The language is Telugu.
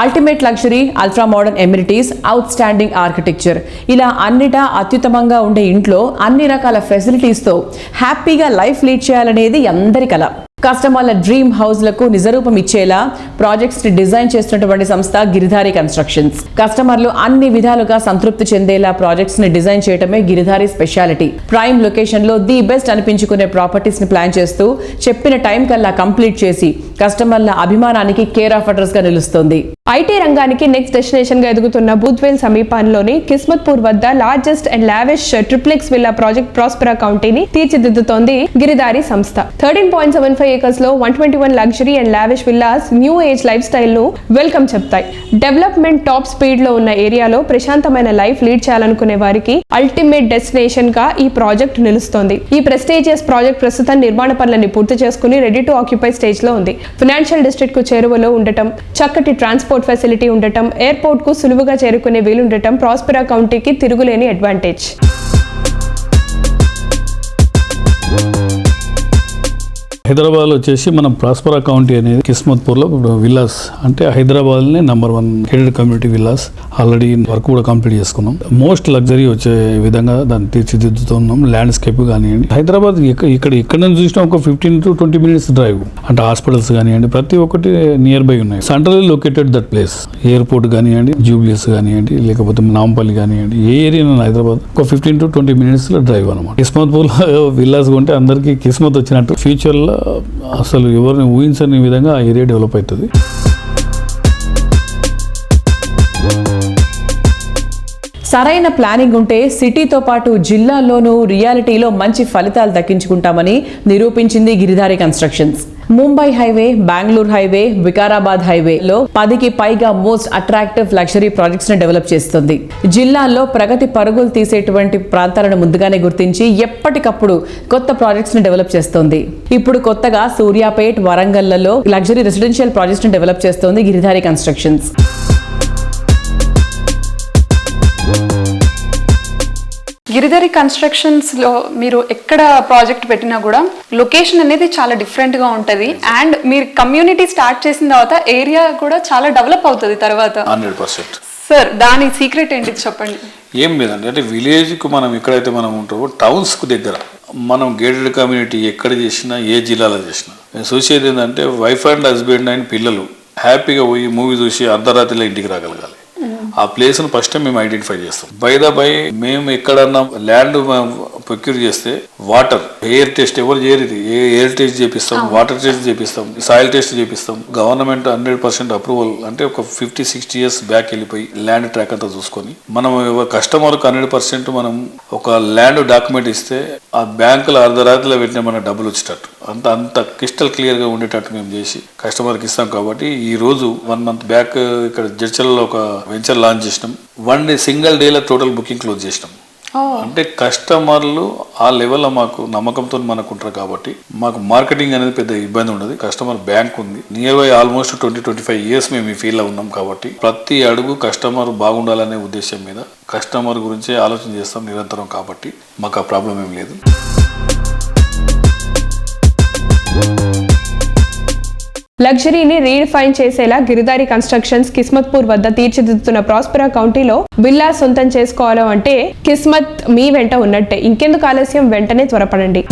Ultimate luxury, ultra modern amenities, out standing architecture, ఇలా అన్నిటా అత్యుత్తమంగా ఉండే ఇంట్లో అన్ని రకాల ఫెసిలిటీస్తో హ్యాపీగా లైఫ్ లీడ్ చేయాలనేది అందరి కల. కస్టమర్ల డ్రీమ్ హౌస్లకు నిజరూపం ఇచ్చేలా ప్రాజెక్ట్స్ ని డిజైన్ చేస్తున్నటువంటి సంస్థ గిరిధారి కన్స్ట్రక్షన్స్. కస్టమర్లు అన్ని విధాలుగా సంతృప్తి చెందేలా ప్రాజెక్ట్స్ ని డిజైన్ చేయటమే గిరిధారి స్పెషాలిటీ. ప్రైమ్ లొకేషన్ లో ది బెస్ట్ అనిపించుకునే ప్రాపర్టీస్ ని ప్లాన్ చేస్తూ చెప్పిన టైం కల్లా కంప్లీట్ చేసి కస్టమర్ల అభిమానానికి కేర్ ఆఫ్ అడ్రస్ గా నిలుస్తుంది. ఐటీ రంగానికి నెక్స్ట్ డెస్టినేషన్ గా ఎదుగుతున్న బూత్వేల్ సమీపంలోని కిస్మత్పూర్ వద్ద largest and lavish triplex villa project Prospera కౌంటీని తీర్చిదిద్దుతోంది గిరిధారి సంస్థ. 13.75 acres లో 121 luxury and lavish villas new age lifestyle ను వెల్కమ్ చెప్తాయి. డెవలప్మెంట్ టాప్ స్పీడ్ లో ఉన్న ఏరియాలో ప్రశాంతమైన లైఫ్ లీడ్ చేయాలనుకునే వారికి అల్టిమేట్ డెస్టినేషన్ గా ఈ ప్రాజెక్ట్ నిలుస్తోంది. ఈ ప్రెస్టీజియస్ ప్రాజెక్ట్ ప్రస్తుతం నిర్మాణ పనులను పూర్తి చేసుకుని రెడీ టు ఆక్యుపై స్టేజ్ లో ఉంది. ఫైనాన్షియల్ డిస్ట్రిక్ట్ కు చేరువలో ఉండటం, చక్కటి ట్రాన్స్పోర్ట్ ఫెసిలిటీ ఉండటం, ఎయిర్పోర్ట్ కు సులువుగా చేరుకునే వీలుండటం ప్రాస్పెరా కౌంటీకి తిరుగులేని అడ్వాంటేజ్. హైదరాబాద్ వచ్చేసి మనం ప్రాస్పెరా కౌంటీ అనేది కిస్మత్పూర్లో విల్లాస్ అంటే హైదరాబాద్లోనే #1 gated community villas already work కూడా కంప్లీట్ చేసుకున్నాం. మోస్ట్ లగ్జరీ వచ్చే విధంగా దాన్ని తీర్చిదిద్దుతున్నాం. ల్యాండ్స్కేప్ కానివ్వండి, హైదరాబాద్ ఇక్కడ నుంచి చూసినా ఒక 15 to 20 minutes డ్రైవ్. అంటే హాస్పిటల్స్ కానివ్వండి ప్రతి ఒక్కటి నియర్ బై ఉన్నాయి. Centrally located that place. Airport కానివ్వండి, జూబ్లీస్ కానివ్వండి, లేకపోతే నాంపల్లి కానివ్వండి, ఏ ఏరియా హైదరాబాద్ ఒక 15 to 20 minutes డ్రైవ్ అనమాట. కిస్మత్పూర్లో విల్లాస్ కొంటే అందరికీ కిస్మత్ వచ్చినట్టు. ఫ్యూచర్లో అసలు ఎవరిని ఊహించని విధంగా ఆ ఏరియా డెవలప్ అవుతుంది. సరైన ప్లానింగ్ ఉంటే సిటీతో పాటు జిల్లాల్లోనూ రియాలిటీలో మంచి ఫలితాలు దక్కించుకుంటామని నిరూపించింది Giridhari constructions. Mumbai highway, Bengaluru highway, Vikarabad హైవేలో 10కి పైగా మోస్ట్ అట్రాక్టివ్ లగ్జరీ ప్రాజెక్ట్స్ ని డెవలప్ చేస్తుంది. జిల్లాల్లో ప్రగతి పరుగులు తీసేటువంటి ప్రాంతాలను ముందుగానే గుర్తించి ఎప్పటికప్పుడు కొత్త ప్రాజెక్ట్స్ ని డెవలప్ చేస్తుంది. ఇప్పుడు కొత్తగా సూర్యాపేట్, వరంగల్లలో లగ్జరీ రెసిడెన్షియల్ ప్రాజెక్ట్స్ ని డెవలప్ చేస్తుంది గిరిధారి కన్స్ట్రక్షన్స్. గిరిధారి కన్స్ట్రక్షన్స్ లో మీరు ఎక్కడ ప్రాజెక్ట్ పెట్టినా కూడా లొకేషన్ అనేది చాలా డిఫరెంట్ గా ఉంటది. అండ్ మీరు కమ్యూనిటీ స్టార్ట్ చేసిన తర్వాత ఏరియా కూడా చాలా డెవలప్ అవుతుంది తర్వాత. 100%. సార్ దాని సీక్రెట్ ఏంటి చెప్పండి. ఏం లేదండి, అంటే విలేజ్కు మనం ఎక్కడైతే మనం ఉంటామో టౌన్స్కు దగ్గర మనం గేటెడ్ కమ్యూనిటీ ఎక్కడ చేసినా ఏ జిల్లాలో చేసినా నేను చూసేది ఏంటంటే వైఫ్ అండ్ హస్బెండ్ అయిన పిల్లలు హ్యాపీగా పోయి మూవీ చూసి అర్ధరాత్రిలో ఇంటికి రాగలగాలి. ఆ ప్లేస్ను ఫస్ట్ టైం మేము ఐడెంటిఫై చేస్తాం. బై మేము ఎక్కడన్నా ల్యాండ్ ప్రొక్యూర్ చేస్తే వాటర్ ఎయిర్ టెస్ట్ ఎవరు చేయరు. ఎయిర్ టెస్ట్ చేపిస్తాం, వాటర్ టెస్ట్ చేపిస్తాం, సాయిల్ టెస్ట్ చేపిస్తాం. గవర్నమెంట్ 100% అప్రూవల్ అంటే ఒక 50-60 years బ్యాక్ వెళ్ళిపోయి ల్యాండ్ ట్రాక్ అంతా చూసుకొని మనం కస్టమర్కి 100% మనం ఒక ల్యాండ్ డాక్యుమెంట్ ఇస్తే ఆ బ్యాంకులో అర్ధరాత్రిలో పెట్టిన మన డబ్బులు వచ్చేటట్టు అంత క్రిస్టల్ క్లియర్ గా ఉండేటట్టు మేము చేసి కస్టమర్కి ఇస్తాం. కాబట్టి ఈ రోజు 1 month బ్యాక్ ఇక్కడ జడ్చర్లలో ఒక వెంచర్ లాంచ్ చేసినాం. 1 day సింగిల్ డేలో టోటల్ బుకింగ్ క్లోజ్ చేసినాం. అంటే కస్టమర్లు ఆ లెవెల్లో మాకు నమ్మకంతో మనకు ఉంటారు కాబట్టి మాకు మార్కెటింగ్ అనేది పెద్ద ఇబ్బంది ఉండదు. కస్టమర్ బ్యాంక్ ఉంది. నియర్ బై ఆల్మోస్ట్ 20-25 years మేము ఈ ఫీల్డ్లో ఉన్నాం కాబట్టి ప్రతి అడుగు కస్టమర్ బాగుండాలనే ఉద్దేశం మీద కస్టమర్ గురించి ఆలోచన చేస్తాం నిరంతరం. కాబట్టి మాకు ఆ ప్రాబ్లం ఏం లేదు. లగ్జరీని రీడిఫైన్ చేసేలా గిరిధారి కన్స్ట్రక్షన్స్ కిస్మత్పూర్ వద్ద తీర్చిదిద్దుతున్న ప్రాస్పెరా కౌంటీలో విల్లా సొంతం చేసుకోవాలో అంటే కిస్మత్ మీ వెంట ఉన్నట్టే. ఇంకెందుకు ఆలస్యం, వెంటనే త్వరపడండి.